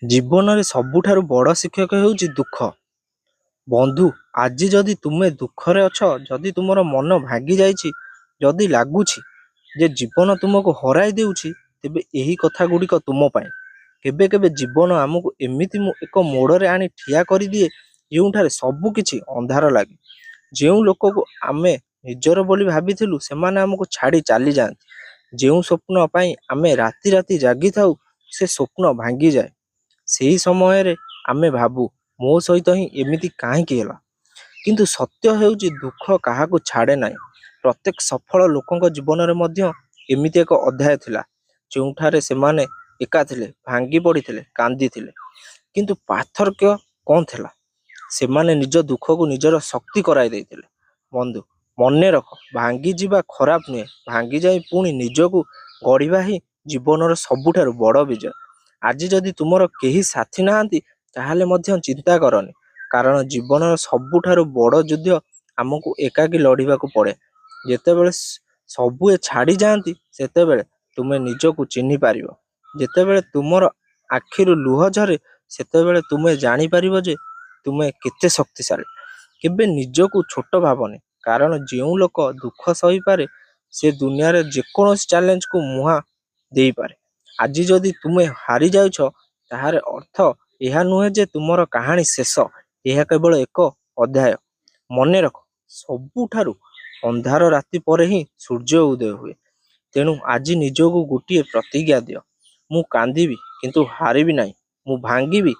ଜୀବନରେ ସବୁଠାରୁ ବଡ଼ ଶିକ୍ଷକ ହେଉଛି ଦୁଃଖ। ବନ୍ଧୁ, ଆଜି ଯଦି ତୁମେ ଦୁଃଖରେ ଅଛ, ଯଦି ତୁମର ମନ ଭାଙ୍ଗି ଯାଇଛି, ଯଦି ଲାଗୁଛି ଯେ ଜୀବନ ତୁମକୁ ହରାଇ ଦେଉଛି, ତେବେ ଏହି କଥା ଗୁଡ଼ିକ ତୁମ ପାଇଁ। କେବେ କେବେ ଜୀବନ ଆମକୁ ଏମିତି ଏକ ମୋଡ଼ରେ ଆଣି ଠିଆ କରିଦିଏ ଯେଉଁଠାରେ ସବୁ କିଛି ଅନ୍ଧାର ଲାଗେ। ଯେଉଁ ଲୋକକୁ ଆମେ ନିଜର ବୋଲି ଭାବିଥିଲୁ ସେମାନେ ଆମକୁ ଛାଡ଼ି ଚାଲିଯାଆନ୍ତି। ଯେଉଁ ସ୍ୱପ୍ନ ପାଇଁ ଆମେ ରାତି ରାତି ଜାଗିଥାଉ ସେ ସ୍ୱପ୍ନ ଭାଙ୍ଗିଯାଏ। ସେହି ସମୟରେ ଆମେ ଭାବୁ, ମୋ ସହିତ ହିଁ ଏମିତି କାହିଁକି ହେଲା? କିନ୍ତୁ ସତ୍ୟ ହେଉଛି ଦୁଃଖ କାହାକୁ ଛାଡ଼େ ନାହିଁ। ପ୍ରତ୍ୟେକ ସଫଳ ଲୋକଙ୍କ ଜୀବନରେ ମଧ୍ୟ ଏମିତି ଏକ ଅଧ୍ୟାୟ ଥିଲା ଯେଉଁଠାରେ ସେମାନେ ଏକା ଥିଲେ, ଭାଙ୍ଗି ପଡ଼ିଥିଲେ, କାନ୍ଦିଥିଲେ। କିନ୍ତୁ ପାର୍ଥକ୍ୟ କ'ଣ ଥିଲା? ସେମାନେ ନିଜ ଦୁଃଖକୁ ନିଜର ଶକ୍ତି କରାଇ ଦେଇଥିଲେ। ବନ୍ଧୁ, ମନେ ରଖ, ଭାଙ୍ଗିଯିବା ଖରାପ ନୁହେଁ, ଭାଙ୍ଗିଯାଇ ପୁଣି ନିଜକୁ ଗଢ଼ିବା ହିଁ ଜୀବନର ସବୁଠାରୁ ବଡ଼ ବିଜୟ। ଆଜି ଯଦି ତୁମର କେହି ସାଥୀ ନାହାନ୍ତି ତାହେଲେ ମଧ୍ୟ ଚିନ୍ତା କରନି, କାରଣ ଜୀବନର ସବୁଠାରୁ ବଡ଼ ଯୁଦ୍ଧ ଆମକୁ ଏକାକୀ ଲଢ଼ିବାକୁ ପଡ଼େ। ଯେତେବେଳେ ସବୁ ଛାଡ଼ି ଯାଆନ୍ତି ସେତେବେଳେ ତୁମେ ନିଜକୁ ଚିହ୍ନି ପାରିବ। ଯେତେବେଳେ ତୁମର ଆଖିରୁ ଲୁହ ଝରେ ସେତେବେଳେ ତୁମେ ଜାଣିପାରିବ ଯେ ତୁମେ କେତେ ଶକ୍ତିଶାଳୀ। କେବେ ନିଜକୁ ଛୋଟ ଭାବନି, କାରଣ ଯେଉଁ ଲୋକ ଦୁଃଖ ସହିପାରେ ସେ ଦୁନିଆରେ ଯେକୌଣସି ଚ୍ୟାଲେଞ୍ଜକୁ ମୁହଁ ଦେଇପାରେ। ଆଜି ଯଦି ତୁମେ ହାରି ଯାଉଛ ତାହାର ଅର୍ଥ ଏହା ନୁହେଁ ଯେ ତୁମର କାହାଣୀ ଶେଷ, ଏହା କେବଳ ଏକ ଅଧ୍ୟାୟ। ମନେ ରଖ, ସବୁଠାରୁ ଅନ୍ଧାର ରାତି ପରେ ହିଁ ସୂର୍ଯ୍ୟ ଉଦୟ ହୁଏ। ତେଣୁ ଆଜି ନିଜକୁ ଗୋଟିଏ ପ୍ରତିଜ୍ଞା ଦିଅ, ମୁଁ କାନ୍ଦିବି କିନ୍ତୁ ହାରିବି ନାହିଁ, ମୁଁ ଭାଙ୍ଗିବି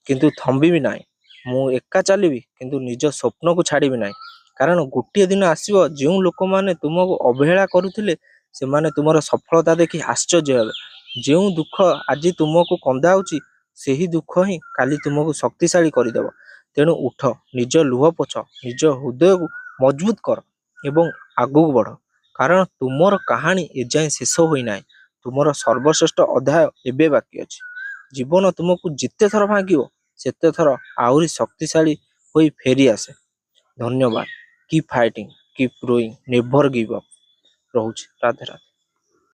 କିନ୍ତୁ ଥମ୍ବିବି ନାହିଁ, ମୁଁ ଏକା ଚାଲିବି କିନ୍ତୁ ନିଜ ସ୍ୱପ୍ନକୁ ଛାଡ଼ିବି ନାହିଁ। କାରଣ ଗୋଟିଏ ଦିନ ଆସିବ ଯେଉଁ ଲୋକମାନେ ତୁମକୁ ଅବହେଳା କରୁଥିଲେ ସେମାନେ ତୁମର ସଫଳତା ଦେଖି ଆଶ୍ଚର୍ଯ୍ୟ ହେବେ। ଯେଉଁ ଦୁଃଖ ଆଜି ତୁମକୁ କନ୍ଦାଉଛି ସେହି ଦୁଃଖ ହିଁ କାଲି ତୁମକୁ ଶକ୍ତିଶାଳୀ କରିଦେବ। ତେଣୁ ଉଠ, ନିଜ ଲୁହ ପୋଛ, ନିଜ ହୃଦୟକୁ ମଜବୁତ କର ଏବଂ ଆଗକୁ ବଢ଼। କାରଣ ତୁମର କାହାଣୀ ଏଯାଏଁ ଶେଷ ହୋଇନାହିଁ। ତୁମର ସର୍ବଶ୍ରେଷ୍ଠ ଅଧ୍ୟାୟ ଏବେ ବାକି ଅଛି। ଜୀବନ ତୁମକୁ ଯେତେ ଥର ଭାଙ୍ଗିବ ସେତେ ଥର ଆହୁରି ଶକ୍ତିଶାଳୀ ହୋଇ ଫେରି ଆସେ। ଧନ୍ୟବାଦ। Keep fighting, keep growing, never give up. ରହୁଛି। ରାଧେ ରାଧେ।